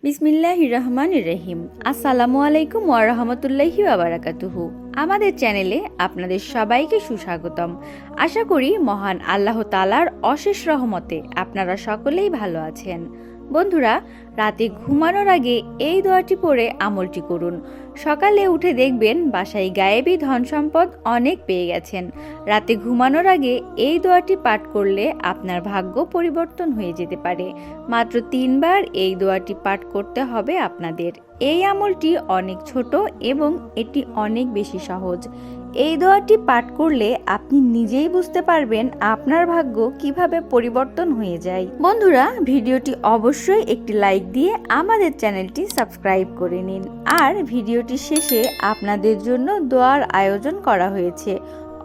বিসমিল্লাহির রহমানির রহিম। আসসালামু আলাইকুম ওয়া রাহমাতুল্লাহি ওয়া বারাকাতুহু। আমাদের চ্যানেলে আপনাদের সবাইকে সুস্বাগতম। আশা করি মহান আল্লাহ তাআলার অশেষ রহমতে আপনারা সকলেই ভালো আছেন। বন্ধুরা, রাতে ঘুমানোর আগে এই দোয়াটি পড়ে আমলটি করুন। সকালে উঠে দেখবেন বাসায় গায়েবী ধন সম্পদ অনেক পেয়ে গেছেন। রাতে ঘুমানোর আগে এই দোয়াটি পাঠ করলে আপনার ভাগ্য পরিবর্তন হয়ে যেতে পারে। মাত্র 3 বার এই দোয়াটি পাঠ করতে হবে আপনাদের। এই আমলটি অনেক ছোট এবং এটি অনেক বেশি সহজ। এই দোয়াটি পাঠ করলে আপনি নিজেই বুঝতে পারবেন আপনার ভাগ্য কিভাবে পরিবর্তন হয়ে যায়। বন্ধুরা, ভিডিওটি অবশ্যই একটি লাইক দিয়ে আমাদের চ্যানেলটি সাবস্ক্রাইব করে নিন। আর ভিডিওটি শেষে আপনাদের জন্য দোয়ার আয়োজন করা হয়েছে।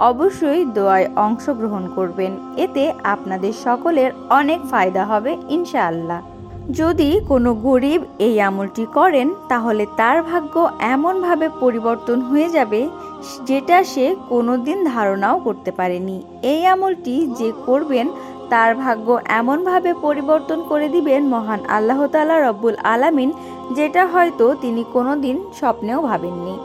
অবশ্যই দোয়ায় অংশগ্রহণ করবেন, এতে আপনাদের সকলের অনেক ফায়দা হবে ইনশাআল্লাহ। যদি কোনো গরিব এই আমলটি করেন তাহলে তার ভাগ্য এমনভাবে পরিবর্তন হয়ে যাবে যেটা সে কোনোদিন ধারণাও করতে পারেনি। এই আমলটি যে করবেন তার ভাগ্য এমনভাবে পরিবর্তন করে দিবেন মহান আল্লাহ তাআলা রব্বুল আলামিন, যেটা হয়তো তিনি কোনোদিন স্বপ্নেও ভাবেননি।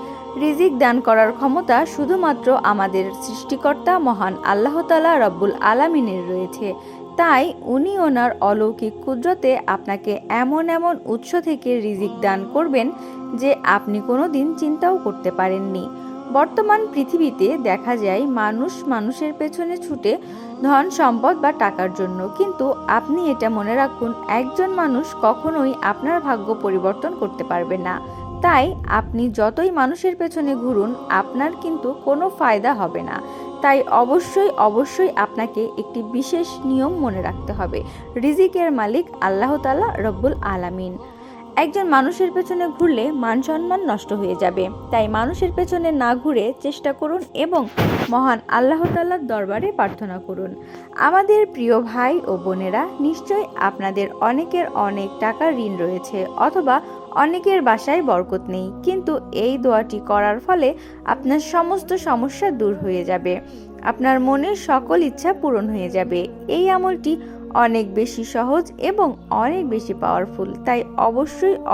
রিজিক দান করার ক্ষমতা শুধুমাত্র আমাদের সৃষ্টিকর্তা মহান আল্লাহ তাআলা রব্বুল আলামিনের রয়েছে। তাই উনি ওনার অলৌকিক কুদরতে আপনাকে এমন এমন উৎস থেকে রিজিক দান করবেন যে আপনি কোনোদিন চিন্তাও করতে পারেননি। বর্তমান পৃথিবীতে দেখা যায় মানুষ মানুষের পেছনে ছুটে ধন সম্পদ বা টাকার জন্য, কিন্তু আপনি এটা মনে রাখুন, একজন মানুষ কখনোই আপনার ভাগ্য পরিবর্তন করতে পারবে না। তাই আপনি যতই মানুষের পেছনে ঘুরুন আপনার কিন্তু কোনো ফায়দা হবে না। তাই অবশ্যই আপনাকে একটি বিশেষ নিয়ম মনে রাখতে হবে। রিজিকের মালিক আল্লাহ তাআলা রব্বুল আলামিন। একজন মানুষের পেছনে ঘুরলে মান সম্মান নষ্ট হয়ে যাবে। তাই মানুষের পেছনে না ঘুরে চেষ্টা করুন এবং মহান আল্লাহ তাআলার দরবারে প্রার্থনা করুন। আমাদের প্রিয় ভাই ও বোনেরা, নিশ্চয় আপনাদের অনেকের অনেক টাকার ঋণ রয়েছে, অথবা অনেকের বাসায় বরকত নেই, কিন্তু এই দোয়াটি করার ফলে আপনার সমস্ত সমস্যা দূর হয়ে যাবে, আপনার মনের সকল ইচ্ছা পূরণ হয়ে যাবে। এই আমলটি অনেক বেশি সহজ এবং অনেক বেশি পাওয়ারফুল, তাই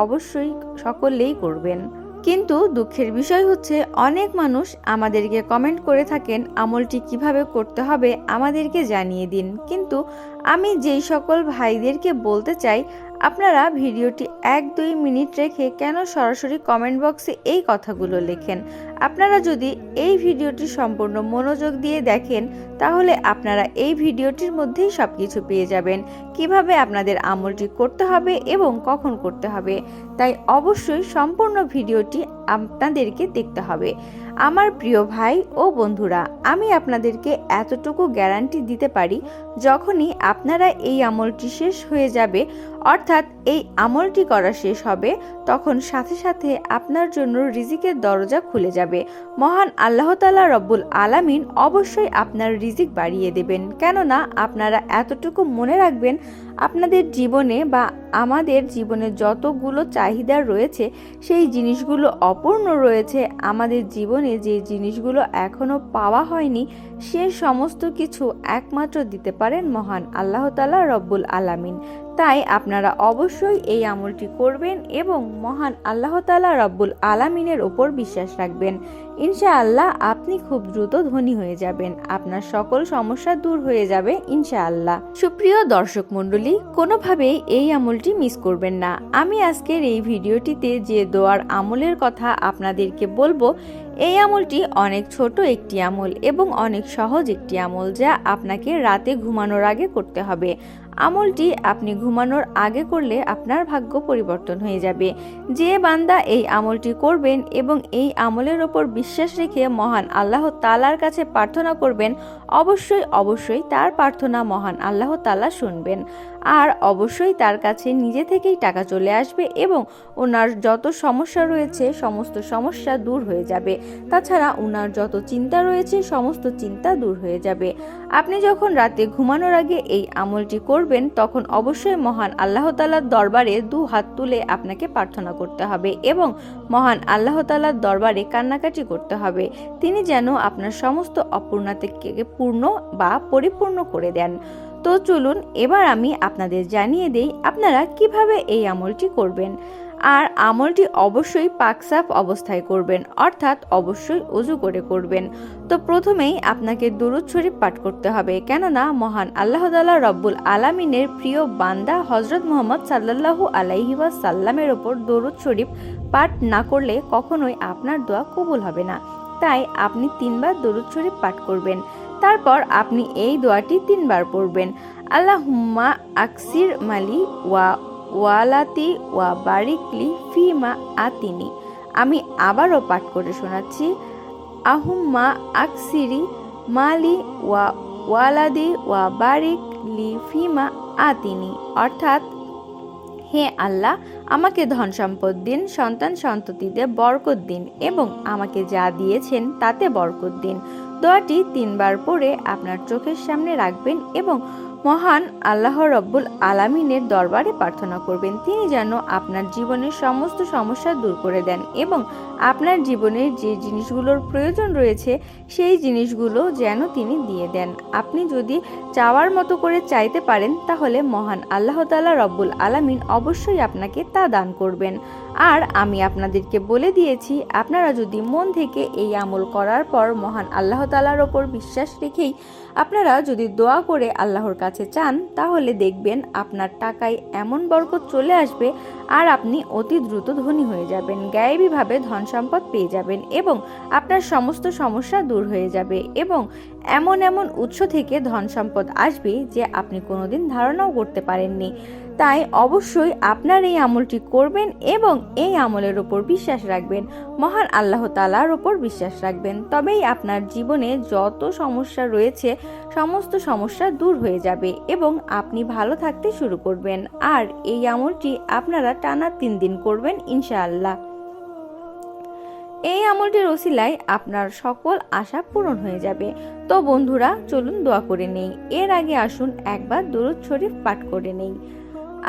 অবশ্যই সকলেই করবেন। কিন্তু দুঃখের বিষয় হচ্ছে, অনেক মানুষ আমাদেরকে কমেন্ট করে থাকেন আমলটি কিভাবে করতে হবে আমাদেরকে জানিয়ে দিন। কিন্তু আমি যেই সকল ভাইদেরকে বলতে চাই, আপনারা ভিডিওটি 1-2 মিনিট রেখে কেন সরাসরি কমেন্ট বক্সে এই কথাগুলো লেখেন। আপনারা যদি এই ভিডিওটি সম্পূর্ণ মনোযোগ দিয়ে দেখেন তাহলে আপনারা এই ভিডিওটির মধ্যেই সব কিছু পেয়ে যাবেন, কিভাবে আপনাদের আমলটি করতে হবে এবং কখন করতে হবে। তাই অবশ্যই সম্পূর্ণ ভিডিওটি আপনাদেরকে দেখতে হবে। আমার প্রিয় ভাই ও বন্ধুরা, আমি আপনাদেরকে এতটুকু গ্যারান্টি দিতে পারি, যখনই আপনারা এই আমলটি শেষ হয়ে যাবে, অর্থাৎ এই আমলটি করা শেষ হবে, তখন সাথে সাথে আপনার জন্য রিজিকের দরজা খুলে যাবে। মহান আল্লাহ তাআলা রব্বুল আলামিন অবশ্যই আপনার রিজিক বাড়িয়ে দেবেন। কেননা আপনারা এতটুকু মনে রাখবেন, আপনাদের জীবনে বা আমাদের জীবনে যতগুলো চাহিদা রয়েছে সেই জিনিসগুলো অপূর্ণ রয়েছে, আমাদের জীবনে যে জিনিসগুলো এখনো পাওয়া হয়নি সে সমস্ত কিছু একমাত্র দিতে পারেন মহান আল্লাহ তাআলা রব্বুল আলামিন। তাই আপনারা অবশ্যই এই আমলটি করবেন এবং মহান আল্লাহ তাআলা রব্বুল আলামিনের ওপর বিশ্বাস রাখবেন। ইনশাআল্লাহ আপনি খুব দ্রুত ধনী হয়ে যাবেন, আপনার সকল সমস্যা দূর হয়ে যাবে ইনশাআল্লাহ। সুপ্রিয় দর্শক মণ্ডলী, কোনোভাবেই এই আমলটি মিস করবেন না। আমি আজকের এই ভিডিওটিতে যে দোয়ার আমলের কথা আপনাদেরকে বলবো, এই আমলটি অনেক ছোট একটি আমল এবং অনেক সহজ একটি আমল, যা আপনাকে রাতে ঘুমানোর আগে করতে হবে। আমলটি আপনি ঘুমানোর আগে করলে আপনার ভাগ্য পরিবর্তন হয়ে যাবে। যে বান্দা এই আমলটি করবেন এবং এই আমলের ওপর বিশ্বাস রেখে মহান আল্লাহ তাআলার কাছে প্রার্থনা করবেন, অবশ্যই তার প্রার্থনা মহান আল্লাহ তাআলা শুনবেন। আর অবশ্যই তার কাছে নিজে থেকেই টাকা চলে আসবে এবং ওনার যত সমস্যা রয়েছে সমস্ত সমস্যা দূর হয়ে যাবে। তাছাড়া ওনার যত চিন্তা রয়েছে সমস্ত চিন্তা দূর হয়ে যাবে। আপনি যখন রাতে ঘুমানোর আগে এই আমলটি করবেন তখন অবশ্যই মহান আল্লাহ তাআলার দরবারে 2 হাত তুলে আপনাকে প্রার্থনা করতে হবে এবং মহান আল্লাহ তাআলার দরবারে কান্নাকাটি করতে হবে, তিনি যেন আপনার সমস্ত অপূর্ণতাকে পূর্ণ বা পরিপূর্ণ করে দেন। তো চলুন এবার আমি আপনাদের জানিয়ে দেই আপনারা কিভাবে এই আমলটি করবেন। আর আমলটি অবশ্যই পাকসাফ অবস্থায় করবেন, অর্থাৎ অবশ্যই ওযু করে করবেন। তো প্রথমেই আপনাকে দুরূদ শরীফ পাঠ করতে হবে, কেননা মহান আল্লাহ তাআলা রব্বুল আলামিনের প্রিয় বান্দা হযরত মুহাম্মদ সাল্লাল্লাহু আলাইহি ওয়াসাল্লামের ওপর দরুদ শরীফ পাঠ না করলে কখনোই আপনার দোয়া কবুল হবে না। তাই আপনি 3 বার দরুদ শরীফ পাঠ করবেন। তারপর আপনি এই দোয়াটি 3 বার পড়বেন, আল্লাহুম্মা আকসির মালি ওয়ালাতি ওয়া বারিকলি ফিমা আতিনি। আমি আবারও পাঠ করে শোনাচ্ছি, আহুম্মা আকসিরি মালি ওয়ালাদি ওয়া বারিকলি ফিমা আতিনি, অর্থাৎ হে আল্লাহ, আমাকে ধন সম্পদ দিন, সন্তান সন্ততিতে বরকত দিন এবং আমাকে যা দিয়েছেন তাতে বরকত দিন। দোয়াটি 3 বার পড়ে আপনার চোখের সামনে রাখবেন এবং মহান আল্লাহ রব্বুল আলামিনের দরবারে প্রার্থনা করবেন তিনি যেন আপনার জীবনের সমস্ত সমস্যা দূর করে দেন এবং আপনার জীবনের যে জিনিসগুলোর প্রয়োজন রয়েছে সেই জিনিসগুলো যেন তিনি দিয়ে দেন। আপনি যদি চাওয়ার মতো করে চাইতে পারেন তাহলে মহান আল্লাহ তাআলা রব্বুল আলামিন অবশ্যই আপনাকে তা দান করবেন। আর আমি আপনাদেরকে বলে দিয়েছি, আপনারা যদি মন থেকে এই আমল করার পর মহান আল্লাহ তাআলার ওপর বিশ্বাস রেখেই আপনারা যদি দোয়া করে আল্লাহর কাছে চান তাহলে দেখবেন আপনার টাকায় এমন বরকত চলে আসবে আর আপনি অতি দ্রুত ধনী হয়ে যাবেন, গায়েবীভাবে ধন সম্পদ পেয়ে যাবেন এবং আপনার সমস্ত সমস্যা দূর হয়ে যাবে এবং এমন এমন উৎস থেকে ধন সম্পদ আসবে যে আপনি কোনোদিন ধারণাও করতে পারেননি। তাই অবশ্যই আপনার এই আমলটি করবেন এবং এই আমলের ওপর বিশ্বাস রাখবেন, মহান আল্লাহ তাআলার ওপর বিশ্বাস রাখবেন, তবেই আপনার জীবনে যত সমস্যা রয়েছে সমস্ত সমস্যা দূর হয়ে যাবে এবং আপনি ভালো থাকতে শুরু করবেন। আর এই আমলটি আপনারা টানা 3 দিন করবেন ইনশাআল্লাহ। এই আমলটির ওসিলায় আপনার সকল আশা পূরণ হয়ে যাবে। তো বন্ধুরা চলুন দোয়া করে নেই। এর আগে আসুন একবার দরুদ শরীফ পাঠ করে নেই।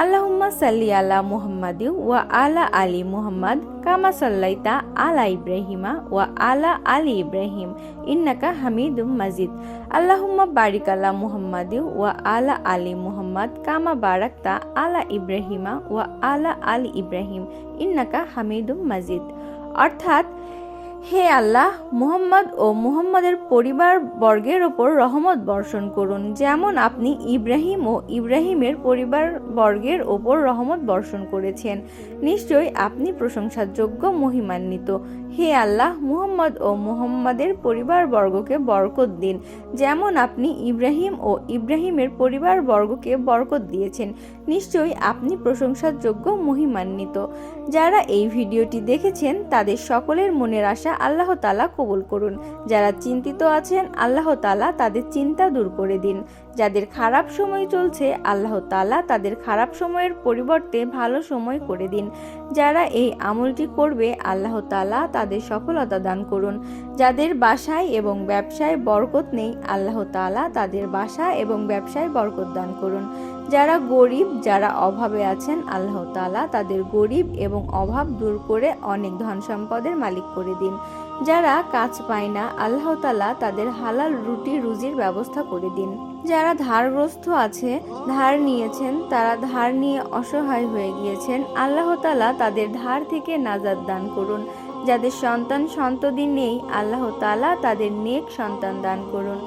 আল্লাহুম্মা সাল্লি আলা মুহাম্মাদি ওয়া আলা আলি মুহাম্মাদ কামা সাল্লাইতা আলা ইব্রাহিমা ওয়া আলা আলি ইব্রাহিম ইন্নাকা হামিদুম মাজিদ। আল্লাহুম্মা বারিক আলা মুহাম্মাদি ওয়া আলা আলি মুহাম্মাদ কামা বারাকতা আলা ইব্রাহিমা ওয়া আলা আলি ইব্রাহিম ইন্নাকা হামিদুম মাজিদ। অর্থাৎ হে আল্লাহ, মুহাম্মদ ও মুহাম্মাদের পরিবার বর্গের ওপর রহমত বর্ষণ করুন, যেমন আপনি ইব্রাহিম ও ইব্রাহিমের পরিবার বর্গের ওপর রহমত বর্ষণ করেছেন। নিশ্চয়ই আপনি প্রশংসার যোগ্য, মহিমান্বিত। হে আল্লাহ, মুহাম্মদ ও মুহাম্মাদের পরিবার বর্গকে বরকত দিন, যেমন আপনি ইব্রাহিম ও ইব্রাহিমের পরিবার বর্গকে বরকত দিয়েছেন। নিশ্চয়ই আপনি প্রশংসার যোগ্য, মহিমান্বিত। যারা এই ভিডিওটি দেখেছেন তাদের সকলের মনের আশা আল্লাহ তাআলা কবুল করুন। যারা চিন্তিত আছেন আল্লাহ তাআলা তাদের চিন্তা দূর করে দিন। যাদের খারাপ সময় চলছে আল্লাহ তাআলা তাদের খারাপ সময়ের পরিবর্তে ভালো সময় করে দিন। যারা এই আমলটি করবে আল্লাহ তাআলা তাদের সফলতা দান করুন। যাদের বাসায় এবং ব্যবসায় বরকত নেই আল্লাহ তাআলা তাদের বাসা এবং ব্যবসায় বরকত দান করুন। যারা গরিব, যারা অভাবে আছেন আল্লাহ তাআলা তাদের গরিব এবং অভাব দূর করে অনেক ধন সম্পদের মালিক করে দিন। যারা কাজ পায় না আল্লাহ তাআলা তাদের হালাল রুটি রুজির ব্যবস্থা করে দিন। যারা ধারগ্রস্ত আছে, ধার নিয়েছেন, তারা ধার নিয়ে অসহায় হয়ে গিয়েছেন আল্লাহ তাআলা তাদের ধার থেকে নাজাত দান করুন। যাদের সন্তান সন্ততি নেই আল্লাহ তাআলা তাদের নেক সন্তান দান করুন।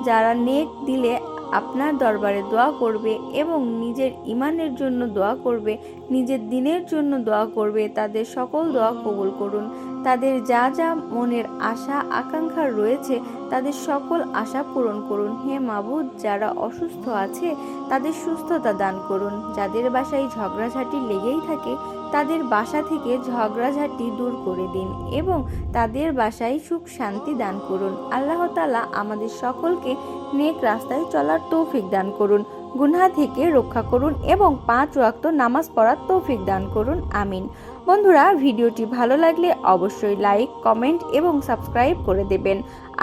যারা নেক দিলে আপনার দরবারে দোয়া করবে এবং নিজের ইমানের জন্য দোয়া করবে, নিজের দিনের জন্য দোয়া করবে, তাদের সকল দোয়া কবুল করুন। তাদের যা যা মনের আশা আকাঙ্ক্ষা রয়েছে তাদের সকল আশা পূরণ করুন। হে মাবুদ, যারা অসুস্থ আছে তাদের সুস্থতা দান করুন। যাদের বাসায় ঝগড়াঝাটি লেগেই থাকে তাদের বাসা থেকে ঝগড়াঝাটি দূর করে দিন এবং তাদের বাসায় সুখ শান্তি দান করুন। আল্লাহ তাআলা আমাদের সকলকে নেক রাস্তায় চলার তৌফিক দান করুন, গুনাহ থেকে রক্ষা করুন এবং 5 ওয়াক্ত নামাজ পড়ার তৌফিক দান করুন। আমিন। বন্ধুরা, ভিডিওটি ভালো লাগলে অবশ্যই লাইক, কমেন্ট এবং সাবস্ক্রাইব করে দেবেন।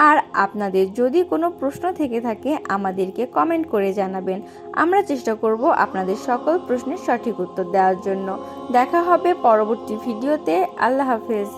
আর আপনাদের যদি কোনো প্রশ্ন থেকে থাকে আমাদেরকে কমেন্ট করে জানাবেন। আমরা চেষ্টা করব আপনাদের সকল প্রশ্নের সঠিক উত্তর দেওয়ার জন্য। দেখা হবে পরবর্তী ভিডিওতে। আল্লাহ হাফেজ।